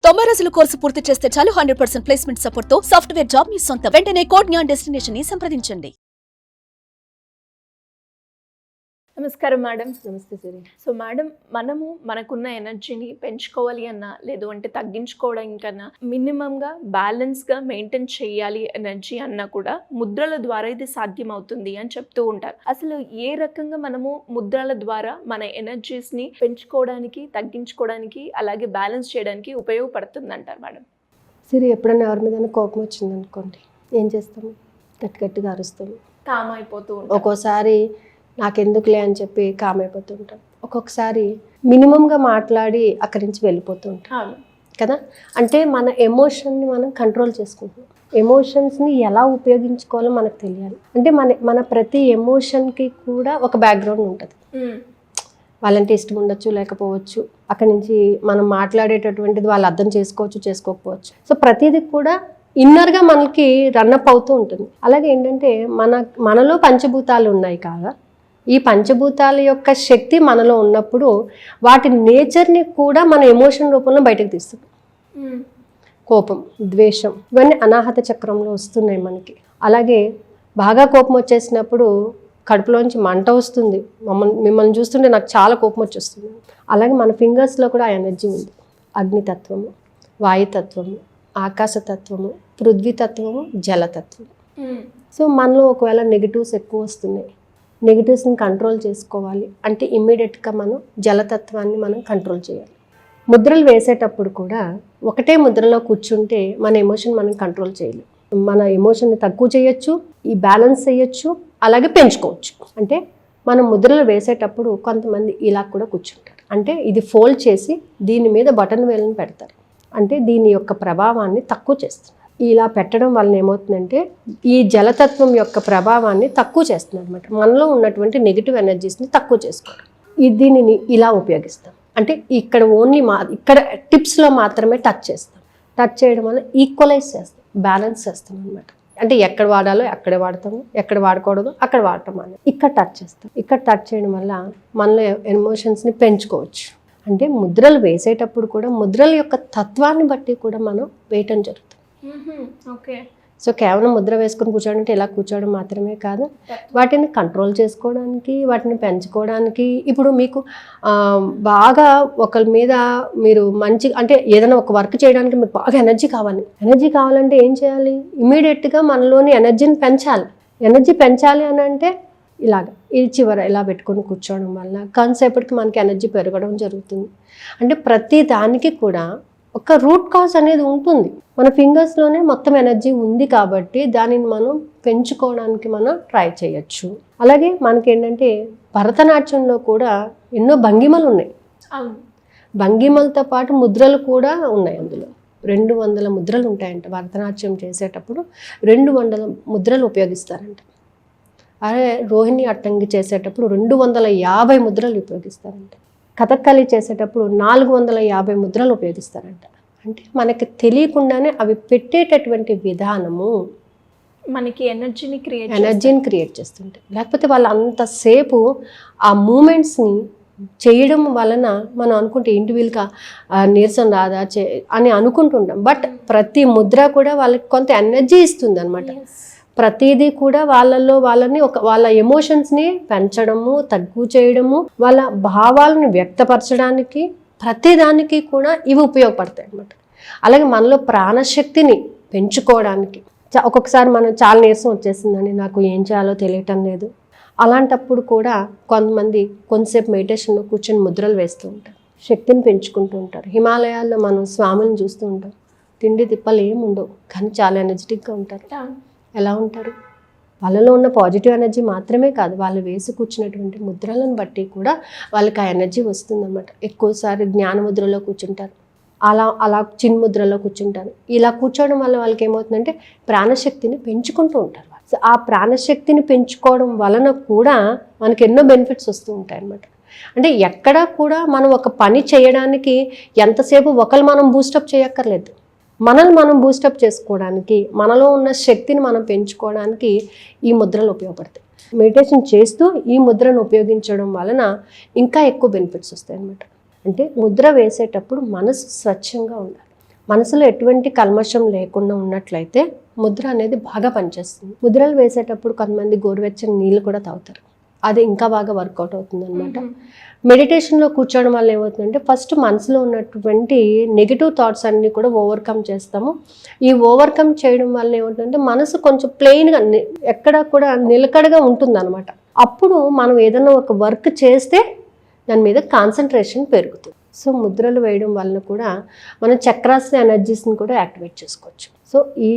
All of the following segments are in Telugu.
90 రోజుల కోర్సు పూర్తి చేస్తే చాలు 100% ప్లేస్మెంట్ సపోర్ట్ తో సాఫ్ట్వేర్ జాబ్ మీ సొంతం. వెంటనే కోడ్ జ్ఞాన్ డెస్టినేషన్ ని సంప్రదించండి. నమస్కారం మేడం. నమస్తే సిరి. సో మేడం, మనకున్న ఎనర్జీని పెంచుకోవాలి అన్నా లేదు అంటే తగ్గించుకోవడం కన్నా మినిమంగా బ్యాలెన్స్గా మెయింటైన్ చేయాలి ఎనర్జీ అన్నా కూడా ముద్రల ద్వారా ఇది సాధ్యం అవుతుంది అని చెప్తూ ఉంటారు. అసలు ఏ రకంగా మనము ముద్రల ద్వారా మన ఎనర్జీస్ని పెంచుకోవడానికి, తగ్గించుకోవడానికి, అలాగే బ్యాలెన్స్ చేయడానికి ఉపయోగపడుతుంది అంటారు మేడం? సిరి, ఎప్పుడైనా ఎవరి మీద కోపం వచ్చింది అనుకోండి, ఏం చేస్తాము? గట్టిగా అరుస్తాము, కామ్ అయిపోతూ ఉంటాం. ఒక్కోసారి నాకెందుకులే అని చెప్పి కామ్ అయిపోతుంటాం. ఒక్కొక్కసారి మినిమంగా మాట్లాడి అక్కడి నుంచి వెళ్ళిపోతూ ఉంటాం కదా. అంటే మన ఎమోషన్ని మనం కంట్రోల్ చేసుకుంటున్నాం. ఎమోషన్స్ని ఎలా ఉపయోగించుకోవాలో మనకు తెలియాలి. అంటే మన ప్రతి ఎమోషన్కి కూడా ఒక బ్యాక్గ్రౌండ్ ఉంటుంది. వాళ్ళంటే ఇష్టం ఉండొచ్చు, లేకపోవచ్చు. అక్కడి నుంచి మనం మాట్లాడేటటువంటిది వాళ్ళు అర్థం చేసుకోవచ్చు, చేసుకోకపోవచ్చు. సో ప్రతిదీ కూడా ఇన్నర్గా మనకి రన్అప్ అవుతూ ఉంటుంది. అలాగే ఏంటంటే మనలో పంచభూతాలు ఉన్నాయి కాగా, ఈ పంచభూతాల యొక్క శక్తి మనలో ఉన్నప్పుడు వాటి నేచర్ని కూడా మన ఎమోషన్ రూపంలో బయటకు తీస్తుంది. కోపం, ద్వేషం ఇవన్నీ అనాహత చక్రంలో వస్తున్నాయి మనకి. అలాగే బాగా కోపం వచ్చేసినప్పుడు కడుపులోంచి మంట వస్తుంది. మిమ్మల్ని చూస్తుంటే నాకు చాలా కోపం వచ్చేస్తుంది. అలాగే మన ఫింగర్స్లో కూడా ఆ ఎనర్జీ ఉంది. అగ్నితత్వము, వాయుతత్వము, ఆకాశతత్వము, పృథ్వీతత్వము, జలతత్వము. సో మనలో ఒకవేళ నెగిటివ్స్ ఎక్కువ వస్తున్నాయి, నెగిటివ్స్ని కంట్రోల్ చేసుకోవాలి అంటే ఇమ్మీడియట్గా మనం జలతత్వాన్ని మనం కంట్రోల్ చేయాలి. ముద్రలు వేసేటప్పుడు కూడా ఒకటే ముద్రలో కూర్చుంటే మన ఎమోషన్ మనం కంట్రోల్ చేయలేం. మన ఎమోషన్ని తక్కువ చేయొచ్చు, ఈ బ్యాలెన్స్ చేయొచ్చు, అలాగే పెంచుకోవచ్చు. అంటే మనం ముద్రలు వేసేటప్పుడు కొంతమంది ఇలా కూడా కూర్చుంటారు. అంటే ఇది ఫోల్డ్ చేసి దీని మీద బటన్ వేలను పెడతారు. అంటే దీని యొక్క ప్రభావాన్ని తక్కువ చేస్తున్నారు. ఇలా పెట్టడం వలన ఏమవుతుందంటే ఈ జలతత్వం యొక్క ప్రభావాన్ని తక్కువ చేస్తుంది అనమాట. మనలో ఉన్నటువంటి నెగిటివ్ ఎనర్జీస్ని తక్కువ చేసుకోవడం. దీనిని ఇలా ఉపయోగిస్తాం. అంటే ఇక్కడ ఓన్లీ ఇక్కడ టిప్స్లో మాత్రమే టచ్ చేస్తాం. టచ్ చేయడం వల్ల ఈక్వలైజ్ చేస్తాం, బ్యాలెన్స్ చేస్తాం అనమాట. అంటే ఎక్కడ వాడాలో అక్కడే వాడతాము, ఎక్కడ వాడకూడదు అక్కడ వాడటం అనేది ఇక్కడ టచ్ చేస్తాం. ఇక్కడ టచ్ చేయడం వల్ల మనలో ఎమోషన్స్ని పెంచుకోవచ్చు. అంటే ముద్రలు వేసేటప్పుడు కూడా ముద్రల యొక్క తత్వాన్ని బట్టి కూడా మనం వేయటం జరుగుతుంది. ఓకే. సో కేవలం ముద్ర వేసుకొని కూర్చోవడం అంటే ఇలా కూర్చోవడం మాత్రమే కాదు, వాటిని కంట్రోల్ చేసుకోవడానికి, వాటిని పెంచుకోవడానికి. ఇప్పుడు మీకు బాగా ఒకరి మీద మీరు మంచి అంటే ఏదైనా ఒక వర్క్ చేయడానికి మీకు బాగా ఎనర్జీ కావాలి. ఎనర్జీ కావాలంటే ఏం చేయాలి? ఇమీడియట్గా మనలోని ఎనర్జీని పెంచాలి. ఎనర్జీ పెంచాలి అని అంటే ఇలాగ ఇది చివర ఇలా పెట్టుకొని కూర్చోవడం వల్ల కాన్సేపటికి మనకి ఎనర్జీ పెరగడం జరుగుతుంది. అంటే ప్రతి దానికి కూడా ఒక రూట్ కాజ్ అనేది ఉంటుంది. మన ఫింగర్స్లోనే మొత్తం ఎనర్జీ ఉంది కాబట్టి దానిని మనం పెంచుకోవడానికి మనం ట్రై చేయొచ్చు. అలాగే మనకి ఏంటంటే భరతనాట్యంలో కూడా ఎన్నో భంగిమలు ఉన్నాయి. భంగిమలతో పాటు ముద్రలు కూడా ఉన్నాయి. అందులో 200 ముద్రలు ఉంటాయంట. భరతనాట్యం చేసేటప్పుడు 200 ముద్రలు ఉపయోగిస్తారంట. అదే రోహిణి అట్టంగి చేసేటప్పుడు 250 ముద్రలు ఉపయోగిస్తారంట. కథక్కళి చేసేటప్పుడు 450 ముద్రలు ఉపయోగిస్తారంట. అంటే మనకి తెలియకుండానే అవి పెట్టేటటువంటి విధానము మనకి ఎనర్జీని క్రియేట్ చేస్తుంటాయి. లేకపోతే వాళ్ళు అంతసేపు ఆ మూమెంట్స్ని చేయడం వలన మనం అనుకుంటే ఇంటి వీలుగా నీరసం రాదా అని అనుకుంటుంటాం. బట్ ప్రతి ముద్ర కూడా వాళ్ళకి కొంత ఎనర్జీ ఇస్తుంది అనమాట. ప్రతిదీ కూడా వాళ్ళని వాళ్ళ ఎమోషన్స్ని పెంచడము, తగ్గు చేయడము, వాళ్ళ భావాలను వ్యక్తపరచడానికి ప్రతిదానికి కూడా ఇవి ఉపయోగపడతాయి అన్నమాట. అలాగే మనలో ప్రాణశక్తిని పెంచుకోవడానికి ఒక్కొక్కసారి మనం చాలా నీరసం వచ్చేసిందని నాకు ఏం చేయాలో తెలియటం లేదు, అలాంటప్పుడు కూడా కొంతమంది కొంతసేపు మెడిటేషన్లో కూర్చొని ముద్రలు వేస్తూ ఉంటారు, శక్తిని పెంచుకుంటూ ఉంటారు. హిమాలయాల్లో మనం స్వాములను చూస్తూ ఉంటాం. తిండి తిప్పలు ఏమి ఉండవు కానీ చాలా ఎనర్జెటిక్గా ఉంటారు. ఎలా ఉంటారు? వాళ్ళలో ఉన్న పాజిటివ్ ఎనర్జీ మాత్రమే కాదు, వాళ్ళు వేసి కూర్చున్నటువంటి ముద్రలను బట్టి కూడా వాళ్ళకి ఆ ఎనర్జీ వస్తుందన్నమాట. ఎక్కువసారి జ్ఞాన ముద్రలో కూర్చుంటారు, అలా చిన్న ముద్రలో కూర్చుంటారు. ఇలా కూర్చోవడం వల్ల వాళ్ళకి ఏమవుతుందంటే ప్రాణశక్తిని పెంచుకుంటూ ఉంటారు. సో ఆ ప్రాణశక్తిని పెంచుకోవడం వలన కూడా మనకి ఎన్నో బెనిఫిట్స్ వస్తూ ఉంటాయి అన్నమాట. అంటే ఎక్కడా కూడా మనం ఒక పని చేయడానికి ఎంతసేపు మనం బూస్టప్ చేయక్కర్లేదు. మనల్ని మనం బూస్టప్ చేసుకోవడానికి, మనలో ఉన్న శక్తిని మనం పెంచుకోవడానికి ఈ ముద్రలు ఉపయోగపడతాయి. మెడిటేషన్ చేస్తూ ఈ ముద్రను ఉపయోగించడం వలన ఇంకా ఎక్కువ బెనిఫిట్స్ వస్తాయి అన్నమాట. అంటే ముద్ర వేసేటప్పుడు మనసు స్వచ్ఛంగా ఉండాలి. మనసులో ఎటువంటి కల్మషం లేకుండా ఉన్నట్లయితే ముద్ర అనేది బాగా పనిచేస్తుంది. ముద్రలు వేసేటప్పుడు కొంతమంది గోరువెచ్చని నీళ్ళు కూడా తాగుతారు, అది ఇంకా బాగా వర్కౌట్ అవుతుంది అనమాట. మెడిటేషన్లో కూర్చోవడం వల్ల ఏమవుతుందంటే ఫస్ట్ మనసులో ఉన్నటువంటి నెగిటివ్ థాట్స్ అన్నీ కూడా ఓవర్కమ్ చేస్తాము. ఈ ఓవర్కమ్ చేయడం వల్ల ఏమవుతుందంటే మనసు కొంచెం ప్లెయిన్గా ఎక్కడ కూడా నిలకడగా ఉంటుంది అనమాట. అప్పుడు మనం ఏదైనా ఒక వర్క్ చేస్తే దాని మీద కాన్సన్ట్రేషన్ పెరుగుతుంది. సో ముద్రలు వేయడం వలన కూడా మనం చక్రాస్ ఎనర్జీస్ని కూడా యాక్టివేట్ చేసుకోవచ్చు. సో ఈ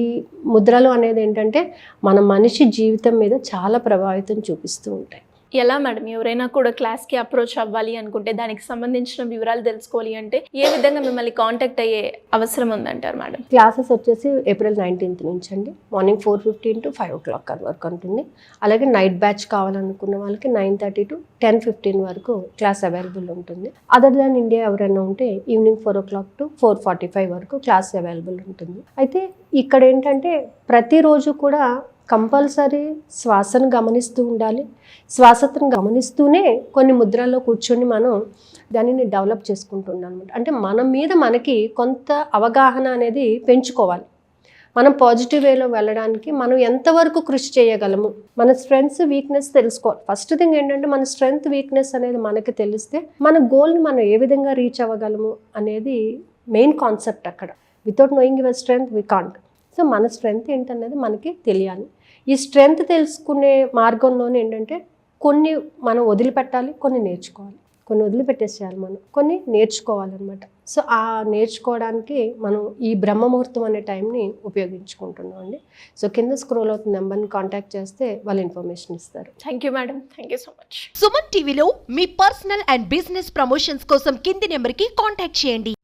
ముద్రలు అనేది ఏంటంటే మన మనిషి జీవితం మీద చాలా ప్రభావితం చూపిస్తూ ఉంటాయి. ఎలా మేడం, ఎవరైనా కూడా క్లాస్కి అప్రోచ్ అవ్వాలి అనుకుంటే దానికి సంబంధించిన వివరాలు తెలుసుకోవాలి అంటే ఏ విధంగా మిమ్మల్ని కాంటాక్ట్ అయ్యే అవసరం ఉందంటారు మేడం? క్లాసెస్ వచ్చేసి April 19th నుంచి అండి. మార్నింగ్ 4:15 to 5 o'clock వరకు ఉంటుంది. అలాగే నైట్ బ్యాచ్ కావాలనుకున్న వాళ్ళకి 9:30 to 10:15 వరకు క్లాస్ అవైలబుల్ ఉంటుంది. అదర్ దాన్ ఇండియా ఎవరైనా ఉంటే ఈవినింగ్ 4 o'clock to 4:45 వరకు క్లాస్ అవైలబుల్ ఉంటుంది. అయితే ఇక్కడ ఏంటంటే ప్రతిరోజు కూడా కంపల్సరీ శ్వాసను గమనిస్తూ ఉండాలి. శ్వాసను గమనిస్తూనే కొన్ని ముద్రల్లో కూర్చొని మనం దానిని డెవలప్ చేసుకుంటూ ఉండాలి అనమాట. అంటే మన మీద మనకి కొంత అవగాహన అనేది పెంచుకోవాలి. మనం పాజిటివ్ వేలో వెళ్ళడానికి మనం ఎంతవరకు కృషి చేయగలము, మన స్ట్రెంగ్స్ వీక్నెస్ తెలుసుకోవాలి. ఫస్ట్ థింగ్ ఏంటంటే మన స్ట్రెంగ్త్ వీక్నెస్ అనేది మనకి తెలిస్తే మన గోల్ని మనం ఏ విధంగా రీచ్ అవ్వగలము అనేది మెయిన్ కాన్సెప్ట్. అక్కడ without knowing your strength we can't. So మన స్ట్రెంగ్త్ ఏంటనేది మనకి తెలియాలి. ఈ స్ట్రెంగ్త్ తెలుసుకునే మార్గంలోనే ఏంటంటే కొన్ని మనం వదిలిపెట్టాలి, కొన్ని నేర్చుకోవాలి. కొన్ని వదిలిపెట్టేసేయాలి, మనం కొన్ని నేర్చుకోవాలన్నమాట. సో ఆ నేర్చుకోవడానికి మనం ఈ బ్రహ్మముహూర్తం అనే టైంని ఉపయోగించుకుంటున్నాం అండి. సో కింద స్క్రోల్ అవుతున్న నెంబర్ని కాంటాక్ట్ చేస్తే వాళ్ళు ఇన్ఫర్మేషన్ ఇస్తారు. Thank you madam, thank you so much. Suman టీవీలో మీ పర్సనల్ అండ్ బిజినెస్ ప్రమోషన్స్ కోసం కింది నెంబర్కి కాంటాక్ట్ చేయండి.